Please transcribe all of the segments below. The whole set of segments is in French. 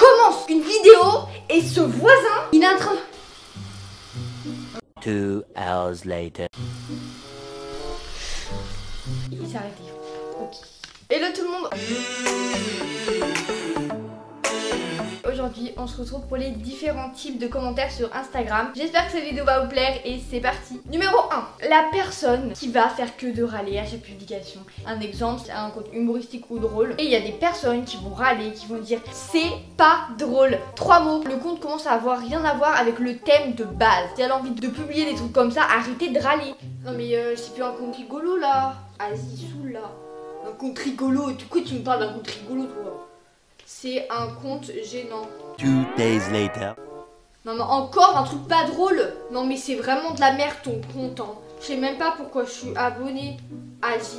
commence une vidéo et ce voisin, il est en train... 2 hours later. Il s'est arrêté. Ok. Hello tout le monde. Aujourd'hui, on se retrouve pour les différents types de commentaires sur Instagram. J'espère que cette vidéo va vous plaire et c'est parti. Numéro 1. La personne qui va faire que de râler à chaque publication. Un exemple, c'est un compte humoristique ou drôle. Et il y a des personnes qui vont râler, qui vont dire c'est pas drôle. 3 mots. Le compte commence à avoir rien à voir avec le thème de base. Si elle a envie de publier des trucs comme ça, arrêtez de râler. Non mais c'est plus un compte rigolo là. Vas-y, saoule là. Un compte rigolo. Du coup, tu me parles d'un compte rigolo toi. C'est un compte gênant. 2 days later. Non mais encore un truc pas drôle. Non mais c'est vraiment de la merde ton compte hein. Je sais même pas pourquoi je suis abonnée. Vas-y.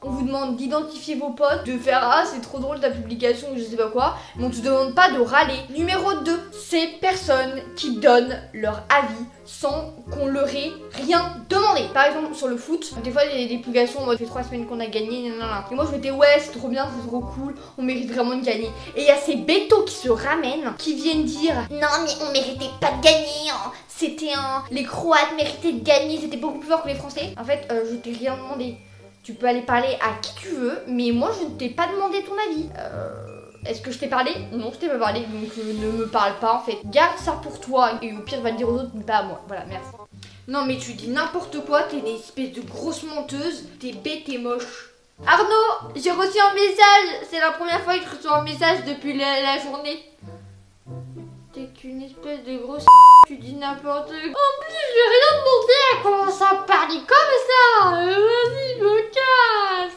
On vous demande d'identifier vos potes, de faire ah c'est trop drôle ta publication ou je sais pas quoi, mais on te demande pas de râler. Numéro 2, ces personnes qui donnent leur avis sans qu'on leur ait rien demandé. Par exemple sur le foot, des fois il y a des publications en mode ça fait 3 semaines qu'on a gagné, nanana. Et moi je me dis ouais c'est trop bien, c'est trop cool, on mérite vraiment de gagner. Et il y a ces bétos qui se ramènent, qui viennent dire non mais on méritait pas de gagner, hein. C'était les Croates méritaient de gagner, c'était beaucoup plus fort que les Français. En fait je t'ai rien demandé. Tu peux aller parler à qui tu veux, mais moi je ne t'ai pas demandé ton avis. Est-ce que je t'ai parlé? Non, je t'ai pas parlé, donc ne me parle pas en fait. Garde ça pour toi, et au pire va le dire aux autres, mais pas à moi. Voilà, merci. Non mais tu dis n'importe quoi, t'es une espèce de grosse menteuse, t'es bête, t'es moche. Arnaud, j'ai reçu un message, c'est la première fois que je reçois un message depuis la journée. T'es qu'une espèce de grosse tu dis n'importe quoi. En plus, je vais rien demander, elle commence à parler comme ça. Vas-y, me casse.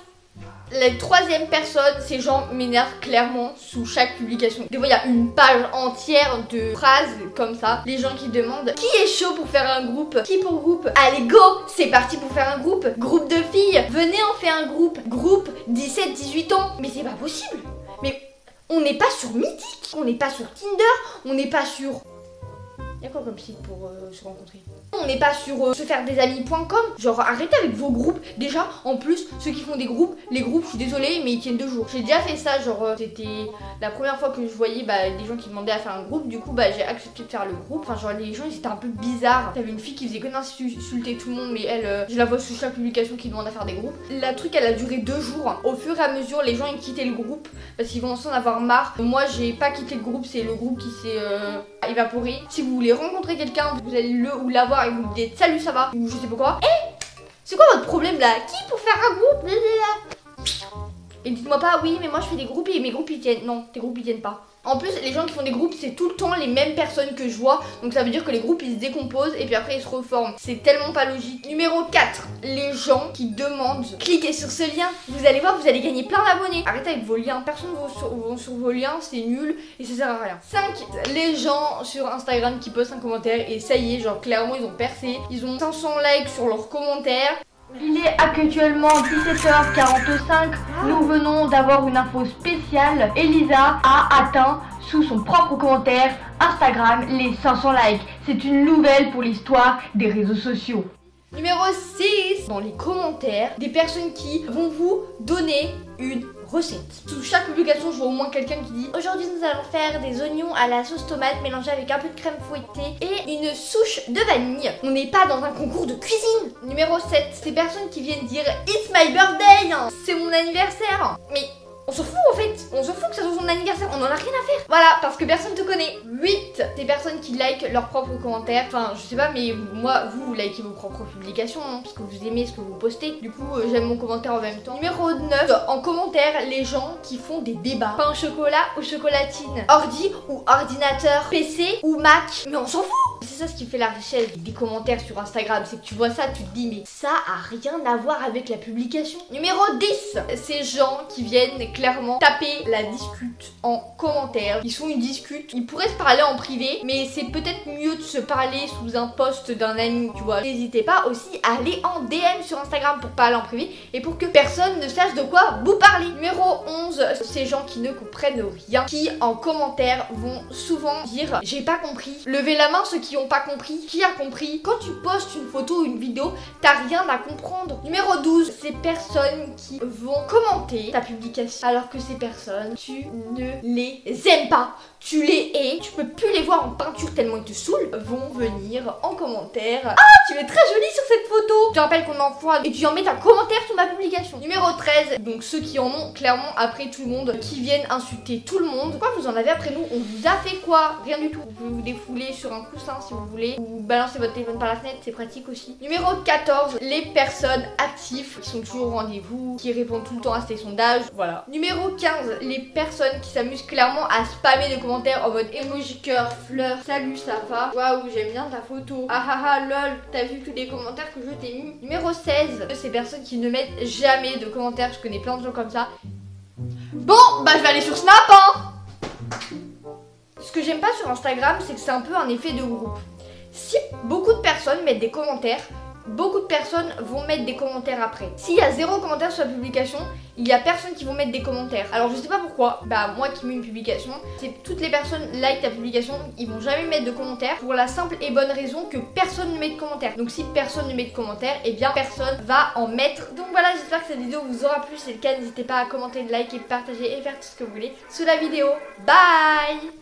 La troisième personne, ces gens m'énervent clairement sous chaque publication. Des fois, il y a une page entière de phrases comme ça. Les gens qui demandent qui est chaud pour faire un groupe? Qui pour groupe? Allez, go! C'est parti pour faire un groupe. Groupe de filles. Venez, on fait un groupe. Groupe 17-18 ans. Mais c'est pas possible. Mais on n'est pas sur Mythique. On n'est pas sur Tinder. On n'est pas sur... Y'a quoi comme site pour se rencontrer? On n'est pas sur sefairdesamis.com. Genre arrêtez avec vos groupes. Déjà en plus ceux qui font des groupes, les groupes je suis désolée mais ils tiennent 2 jours. J'ai déjà fait ça, genre c'était la première fois que je voyais des gens qui demandaient à faire un groupe. Du coup j'ai accepté de faire le groupe. Enfin genre les gens ils étaient un peu bizarres. T'avais une fille qui faisait que d'insulter tout le monde, mais elle je la vois sous chaque publication qui demande à faire des groupes. La truc elle a duré 2 jours. Au fur et à mesure les gens ils quittaient le groupe parce qu'ils vont en avoir marre. Moi j'ai pas quitté le groupe, c'est le groupe qui s'est évaporé. Si vous voulez rencontrer quelqu'un, vous allez le ou la voir et vous lui dites salut ça va ou je sais pas quoi. C'est quoi votre problème là? Qui pour faire un groupe? Et dites-moi pas oui mais moi je fais des groupes et mes groupes ils tiennent. Non, tes groupes ils tiennent pas. En plus les gens qui font des groupes c'est tout le temps les mêmes personnes que je vois. Donc ça veut dire que les groupes ils se décomposent et puis après ils se reforment. C'est tellement pas logique. Numéro 4, les gens qui demandent cliquez sur ce lien, vous allez voir vous allez gagner plein d'abonnés. Arrêtez avec vos liens, personne vont sur vos liens, c'est nul et ça sert à rien. 5, les gens sur Instagram qui postent un commentaire et ça y est genre clairement ils ont percé. Ils ont 500 likes sur leurs commentaires. Il est actuellement 17h45, nous venons d'avoir une info spéciale. Elisa a atteint sous son propre commentaire Instagram les 500 likes. C'est une nouvelle pour l'histoire des réseaux sociaux. Numéro 6, dans les commentaires, des personnes qui vont vous donner une recette. Sous chaque publication, je vois au moins quelqu'un qui dit aujourd'hui nous allons faire des oignons à la sauce tomate mélangés avec un peu de crème fouettée et une souche de vanille. On n'est pas dans un concours de cuisine. Numéro 7, ces personnes qui viennent dire it's my birthday, c'est mon anniversaire. Mais on s'en fout en fait, on s'en fout que ça soit son anniversaire, on en a rien à faire. Voilà, parce que personne te connaît. 8, des personnes qui likent leurs propres commentaires. Enfin, je sais pas, mais moi, vous likez vos propres publications, hein, parce que vous aimez ce que vous postez. Du coup, j'aime mon commentaire en même temps. Numéro 9, en commentaire, les gens qui font des débats. Pain au chocolat ou chocolatine, ordi ou ordinateur, PC ou Mac. Mais on s'en fout. C'est ça ce qui fait la richesse des commentaires sur Instagram, c'est que tu vois ça, tu te dis mais ça a rien à voir avec la publication. Numéro 10, ces gens qui viennent clairement taper la discute en commentaire. Ils font une discute, ils pourraient se parler en privé, mais c'est peut-être mieux de se parler sous un post d'un ami, tu vois. N'hésitez pas aussi à aller en DM sur Instagram pour parler en privé et pour que personne ne sache de quoi vous parler. Numéro 11, ces gens qui ne comprennent rien, qui en commentaire vont souvent dire j'ai pas compris. Levez la main ceux qui qui ont pas compris. Qui a compris? Quand tu postes une photo ou une vidéo, t'as rien à comprendre. Numéro 12, ces personnes qui vont commenter ta publication alors que ces personnes, tu ne les aimes pas. Tu les hais, tu peux plus les voir en peinture tellement ils te saoulent, vont venir en commentaire. Ah, tu es très jolie sur cette photo. Je te rappelle qu'on envoie et tu en mets un commentaire sur ma publication. Numéro 13, donc ceux qui en ont clairement après tout le monde, qui viennent insulter tout le monde. Pourquoi vous en avez après nous? On vous a fait quoi? Rien du tout. Vous pouvez vous défouler sur un coussin si vous voulez, ou balancer votre téléphone par la fenêtre, c'est pratique aussi. Numéro 14, les personnes actives qui sont toujours au rendez-vous, qui répondent tout le temps à ces sondages, voilà. Numéro 15, les personnes qui s'amusent clairement à spammer de commentaires en mode emoji cœur, fleur, salut ça va, waouh j'aime bien ta photo, ah ah ah lol, t'as vu tous les commentaires que je t'ai mis. Numéro 16, ces personnes qui ne mettent jamais de commentaires, je connais plein de gens comme ça. Bon, bah je vais aller sur Snap hein. Ce que j'aime pas sur Instagram, c'est que c'est un peu un effet de groupe. Si beaucoup de personnes mettent des commentaires, beaucoup de personnes vont mettre des commentaires après. S'il y a 0 commentaire sur la publication, il y a personne qui vont mettre des commentaires. Alors je sais pas pourquoi, bah moi qui mets une publication, c'est toutes les personnes like ta publication, ils vont jamais mettre de commentaires pour la simple et bonne raison que personne ne met de commentaires. Donc si personne ne met de commentaires, et bien personne va en mettre. Donc voilà, j'espère que cette vidéo vous aura plu. Si c'est le cas, n'hésitez pas à commenter, liker, partager et faire tout ce que vous voulez sous la vidéo. Bye!